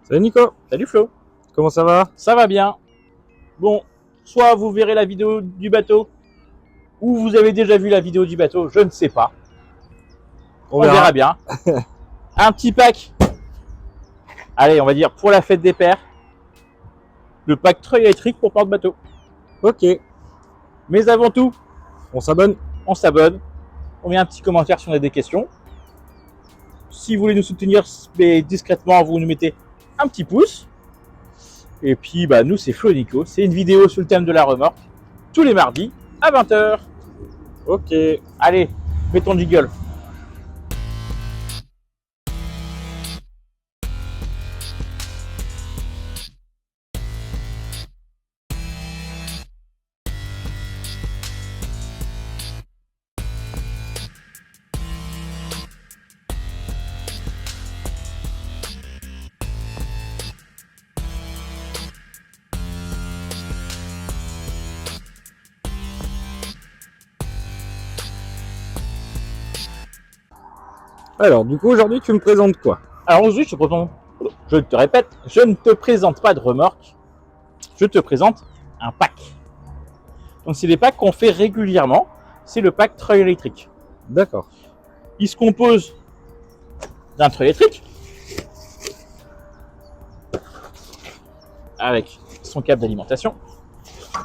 Salut Nico, Salut Flo, comment ça va? ça va bien. Bon, soit vous verrez la vidéo du bateau, ou vous avez déjà vu la vidéo du bateau, je ne sais pas. On verra bien. Un petit pack. Allez, on va dire pour la fête des pères. Le pack treuil électrique pour porte-bateau. Ok, Mais avant tout, on s'abonne. on s'abonne. On met un petit commentaire si on a des questions. Si vous voulez nous soutenir mais discrètement, vous nous mettez un petit pouce. Et puis, bah, nous, c'est Flo et Nico. C'est une vidéo sur le thème de la remorque. Tous les mardis à 20h. Ok. Allez, mets ton jiggle. Alors, du coup, aujourd'hui, tu me présentes quoi? Alors aujourd'hui, je te répète, je ne te présente pas de remorque, je te présente un pack. Donc c'est des packs qu'on fait régulièrement, c'est le pack treuil électrique. D'accord. Il se compose d'un treuil électrique, avec son câble d'alimentation.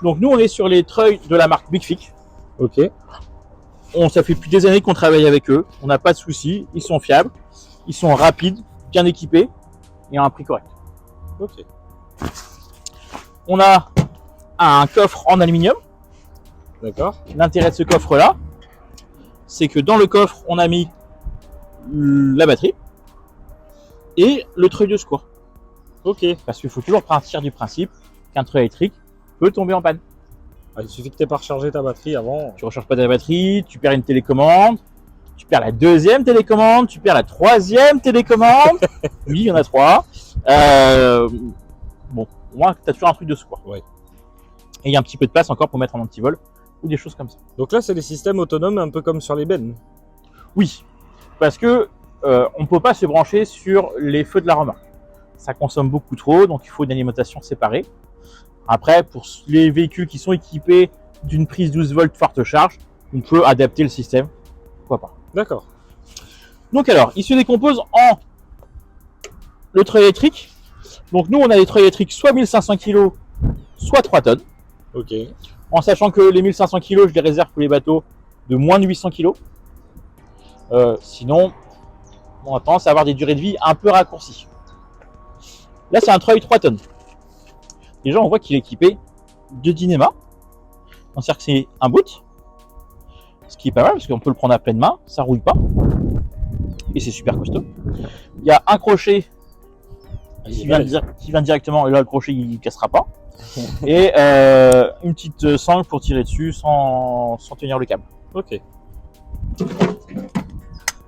Donc nous, on est sur les treuils de la marque Big Fic. Ok. Ça fait depuis des années qu'on travaille avec eux, on n'a pas de soucis, ils sont fiables, ils sont rapides, bien équipés et à un prix correct. Ok. On a un coffre en aluminium. D'accord. L'intérêt de ce coffre-là, c'est que dans le coffre, on a mis la batterie et le treuil de secours. Ok. Parce qu'il faut toujours partir du principe qu'un treuil électrique peut tomber en panne. Ah, il suffit que tu n'aies pas rechargé ta batterie avant. Tu ne recharges pas ta batterie, tu perds une télécommande, tu perds la deuxième télécommande, tu perds la troisième télécommande. Oui, il y en a 3. Bon, au moins, tu as toujours un truc de secours. Ouais. Et il y a un petit peu de place encore pour mettre en antivol ou des choses comme ça. Donc là, c'est des systèmes autonomes un peu comme sur les bennes. Oui, parce que on ne peut pas se brancher sur les feux de la remorque. Ça consomme beaucoup trop, donc il faut une alimentation séparée. Après, pour les véhicules qui sont équipés d'une prise 12 volts forte charge, on peut adapter le système. Pourquoi pas. D'accord. Donc alors, il se décompose en le treuil électrique. Donc nous, on a des treuils électriques soit 1500 kg, soit 3 tonnes. Ok. En sachant que les 1500 kg, je les réserve pour les bateaux de moins de 800 kg. Sinon, on a tendance à avoir des durées de vie un peu raccourcies. Là, c'est un treuil 3 tonnes. Déjà, on voit qu'il est équipé de Dynéma. On sait que c'est un boot. Ce qui est pas mal parce qu'on peut le prendre à pleine main, ça rouille pas. Et c'est super costaud. Il y a un crochet qui vient directement, et là le crochet il ne cassera pas. Et une petite sangle pour tirer dessus sans tenir le câble. Ok.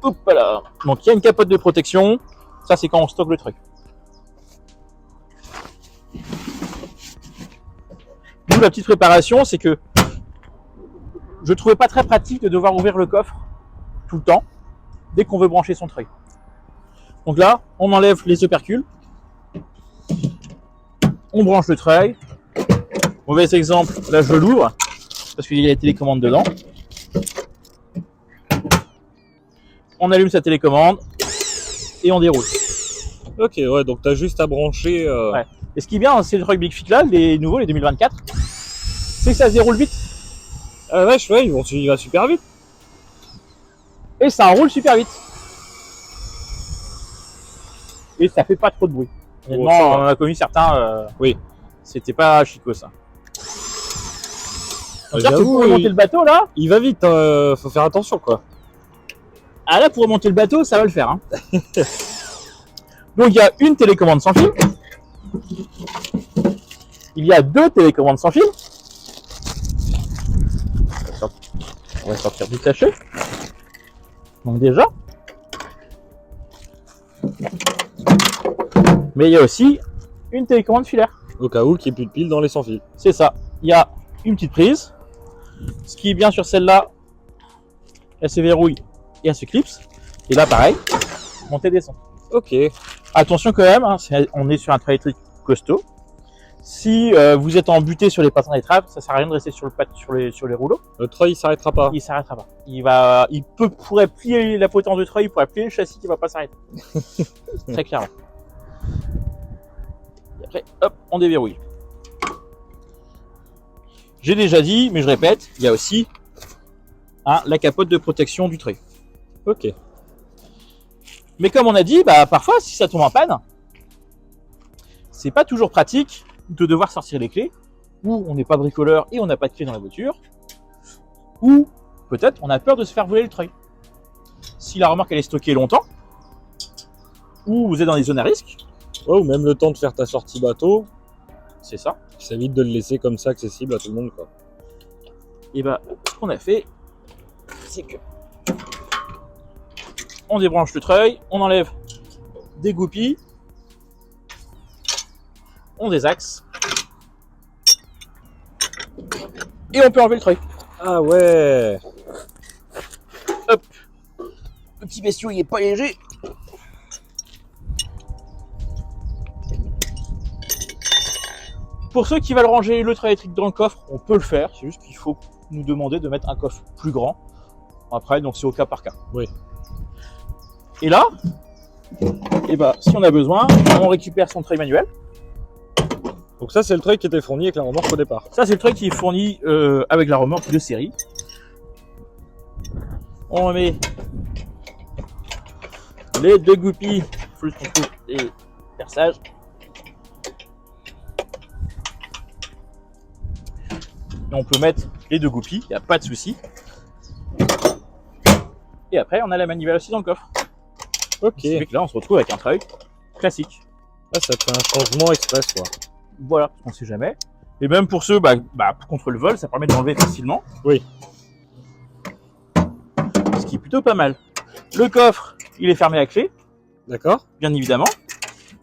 Hop là. Donc il y a une capote de protection. Ça c'est quand on stocke le truc. Nous la petite préparation, c'est que je trouvais pas très pratique de devoir ouvrir le coffre tout le temps dès qu'on veut brancher son treuil. Donc là, on enlève les opercules, on branche le treuil. Mauvais exemple, là je l'ouvre parce qu'il y a la télécommande dedans. On allume sa télécommande et on déroule. Ok, ouais, donc tu as juste à brancher. Ouais. Et ce qui est bien, c'est le treuil Big Fic là, les nouveaux, les 2024, c'est que ça se déroule vite. Ah vache, ouais, il va super vite. Et ça enroule super vite. Et ça fait pas trop de bruit. Honnêtement, ça va. on a connu certains. Oui. C'était pas chico ça. Donc là, J'avoue, pour remonter le bateau là. Il va vite, faut faire attention quoi. Ah là, pour remonter le bateau, ça va le faire. Hein. Donc il y a une télécommande sans fil. Il y a 2 télécommandes sans fil. On va sortir du sachet. Donc déjà. Mais il y a aussi une télécommande filaire. Au cas où qu'il n'y ait plus de piles dans les sans fil. C'est ça. Il y a une petite prise. Ce qui est bien sur celle-là, elle se verrouille et elle se clipse. Et là pareil, montée descend. Ok. Attention quand même, hein, on est sur un treuil électrique costaud. Si vous êtes embuté sur les patins d'étrave, ça sert à rien de rester sur les rouleaux. Le treuil, il s'arrêtera pas. Il s'arrêtera pas. Il pourrait plier la potence du treuil, il pourrait plier le châssis qui va pas s'arrêter. Très clairement. Et après, hop, on déverrouille. J'ai déjà dit, mais je répète, il y a aussi la capote de protection du treuil. Ok. Mais comme on a dit, bah, parfois, si ça tombe en panne, c'est pas toujours pratique de devoir sortir les clés, ou on n'est pas bricoleur et on n'a pas de clé dans la voiture, ou peut-être on a peur de se faire voler le treuil. Si la remorque elle est stockée longtemps, ou vous êtes dans des zones à risque, Ouais, ou même le temps de faire ta sortie bateau, c'est ça. ça évite de le laisser comme ça accessible à tout le monde, quoi. Et bah, ce qu'on a fait, c'est que on débranche le treuil, on enlève des goupilles, on désaxe, et on peut enlever le treuil. Ah ouais. Hop, le petit bestiau il est pas léger. Pour ceux qui veulent ranger le treuil électrique dans le coffre, on peut le faire, c'est juste qu'il faut nous demander de mettre un coffre plus grand. Après, donc c'est au cas par cas. Oui. Et là, et bah, si on a besoin, on récupère son treuil manuel. Donc ça, c'est le treuil qui était fourni avec la remorque au départ. Ça, c'est le treuil qui est fourni avec la remorque de série. On met les deux goupilles, flux contrôle et perçage. Et on peut mettre les deux goupilles, il n'y a pas de souci. Et après, on a la manivelle aussi dans le coffre. Ok. Ce qui fait que là, on se retrouve avec un treuil classique. Ah, ça te fait un changement express, quoi. Voilà, on ne sait jamais. Et même pour ceux contre le vol, ça permet de l'enlever facilement. Oui. Ce qui est plutôt pas mal. Le coffre, il est fermé à clé, D'accord. bien évidemment.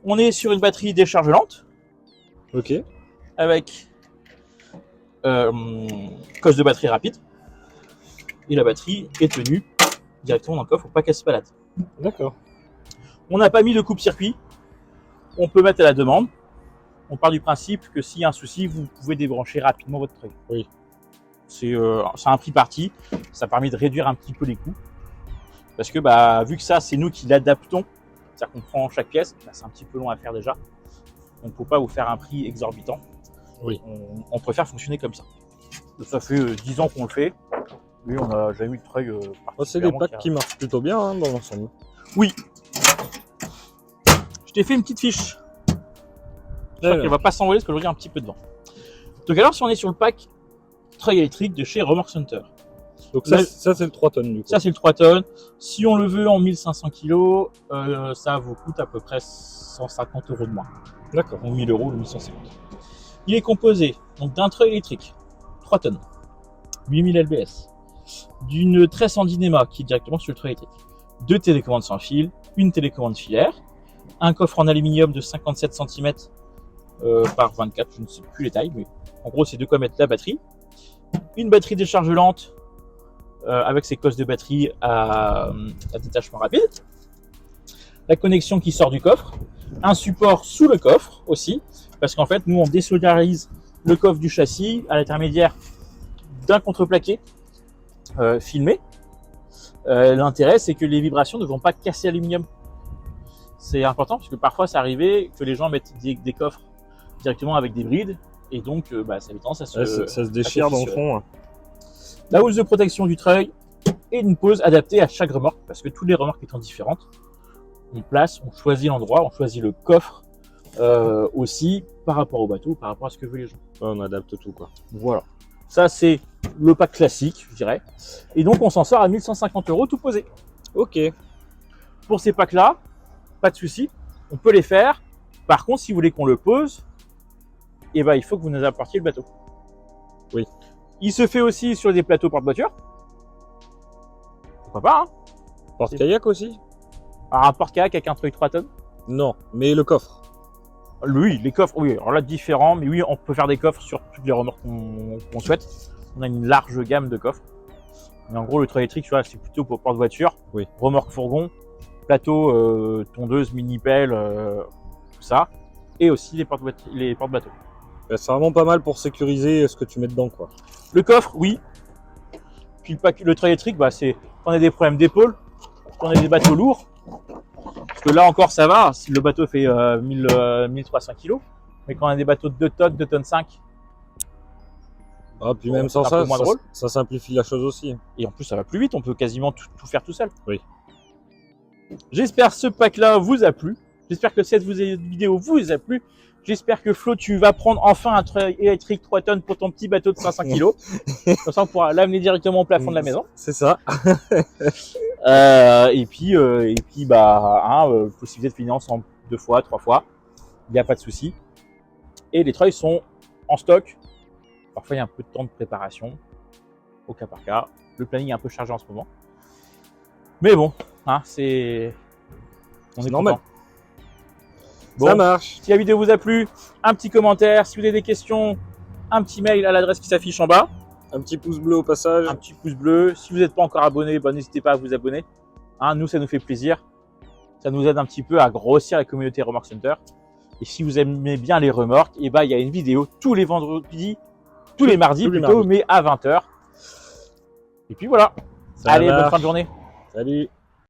On est sur une batterie décharge lente Ok. avec coche de batterie rapide. Et la batterie est tenue directement dans le coffre pour pas qu'elle se balade. D'accord. On n'a pas mis de coupe-circuit. On peut mettre à la demande. On part du principe que s'il y a un souci, vous pouvez débrancher rapidement votre treuil. Oui. C'est un prix parti. Ça permet de réduire un petit peu les coûts. Parce que vu que ça, c'est nous qui l'adaptons, c'est-à-dire qu'on prend chaque pièce, c'est un petit peu long à faire déjà. On ne peut pas vous faire un prix exorbitant. Oui. On préfère fonctionner comme ça. Ça fait 10 ans qu'on le fait. Mais on n'a jamais eu de treuil. C'est des packs qui marchent plutôt bien, hein, dans l'ensemble. Oui. Je t'ai fait une petite fiche. J'espère qu'elle va pas s'envoler parce que j'aurai un petit peu de vent. Donc alors, si on est sur le pack treuil électrique de chez Remorque Center. Donc ça c'est le 3 tonnes, du coup. Ça, c'est le 3 tonnes. Si on le veut en 1500 kg, ça vous coûte à peu près 150 € de moins. D'accord. Donc 1000 € ou 1150. Il est composé donc d'un treuil électrique, 3 tonnes, 8000 lbs, d'une tresse en dynama qui est directement sur le treuil électrique, 2 télécommandes sans fil, une télécommande filaire, un coffre en aluminium de 57 cm par 24, je ne sais plus les tailles, mais en gros c'est de quoi mettre la batterie, une batterie décharge lente avec ses cosses de batterie à détachement rapide, la connexion qui sort du coffre, un support sous le coffre aussi, parce qu'en fait nous on désolidarise le coffre du châssis à l'intermédiaire d'un contreplaqué filmé. L'intérêt c'est que les vibrations ne vont pas casser l'aluminium. C'est important parce que parfois c'est arrivé que les gens mettent des coffres directement avec des brides et donc ça a tendance à ça se déchire dans le fond. Hein. La housse de protection du treuil et une pose adaptée à chaque remorque parce que toutes les remorques étant différentes, on choisit l'endroit, on choisit le coffre aussi par rapport au bateau, par rapport à ce que veulent les gens. Ouais, on adapte tout, quoi. Voilà. Ça c'est le pack classique, je dirais. Et donc on s'en sort à 1150 € tout posé. Ok. Pour ces packs là, pas de souci, on peut les faire. Par contre, si vous voulez qu'on le pose, il faut que vous nous apportiez le bateau. Oui. Il se fait aussi sur des plateaux porte-voiture. Pourquoi pas, hein. Porte-kayak aussi? Alors, un porte-kayak avec un treuil 3 tonnes. Non, mais le coffre. Oui, les coffres, oui. Alors là, différent, mais oui, on peut faire des coffres sur toutes les remorques qu'on souhaite. On a une large gamme de coffres. Mais en gros, le treuil électrique, tu vois, c'est plutôt pour porte-voiture. Oui. Remorque fourgon. plateau, tondeuse, mini-pelle, tout ça. Et aussi les porte-bateaux. Bah, c'est vraiment pas mal pour sécuriser ce que tu mets dedans, quoi. Le coffre, oui. Puis le treuil électrique, bah, c'est quand on a des problèmes d'épaule, quand on a des bateaux lourds. Parce que là encore, ça va. Si le bateau fait 1300 kg. Mais quand on a des bateaux de 2 tonnes, 2 tonnes 5. Ah, puis Bon, même sans c'est un peu ça, moins drôle. ça simplifie la chose aussi. Et en plus, ça va plus vite. On peut quasiment tout faire tout seul. Oui. J'espère que ce pack-là vous a plu. J'espère que cette vidéo vous a plu. J'espère que Flo, tu vas prendre enfin un treuil électrique 3 tonnes pour ton petit bateau de 500 kg. Comme ça, on pourra l'amener directement au plafond de la maison. C'est ça. Et puis, possibilité de finance en 2 fois, 3 fois. Il n'y a pas de souci. Et les treuils sont en stock. Parfois, il y a un peu de temps de préparation. Au cas par cas. Le planning est un peu chargé en ce moment. Mais bon, hein, c'est... On est normal. content. Bon, Ça marche. si la vidéo vous a plu, un petit commentaire. Si vous avez des questions, un petit mail à l'adresse qui s'affiche en bas. Un petit pouce bleu au passage. Un petit pouce bleu. Si vous n'êtes pas encore abonné, bah, n'hésitez pas à vous abonner. Hein, nous, ça nous fait plaisir. Ça nous aide un petit peu à grossir la communauté Remorque Center. Et si vous aimez bien les remorques, et bah, il y a une vidéo tous les vendredis, tous les mardis plutôt, mais à 20 h. Et puis voilà. Ça Allez, bonne marche. fin de journée. Salut.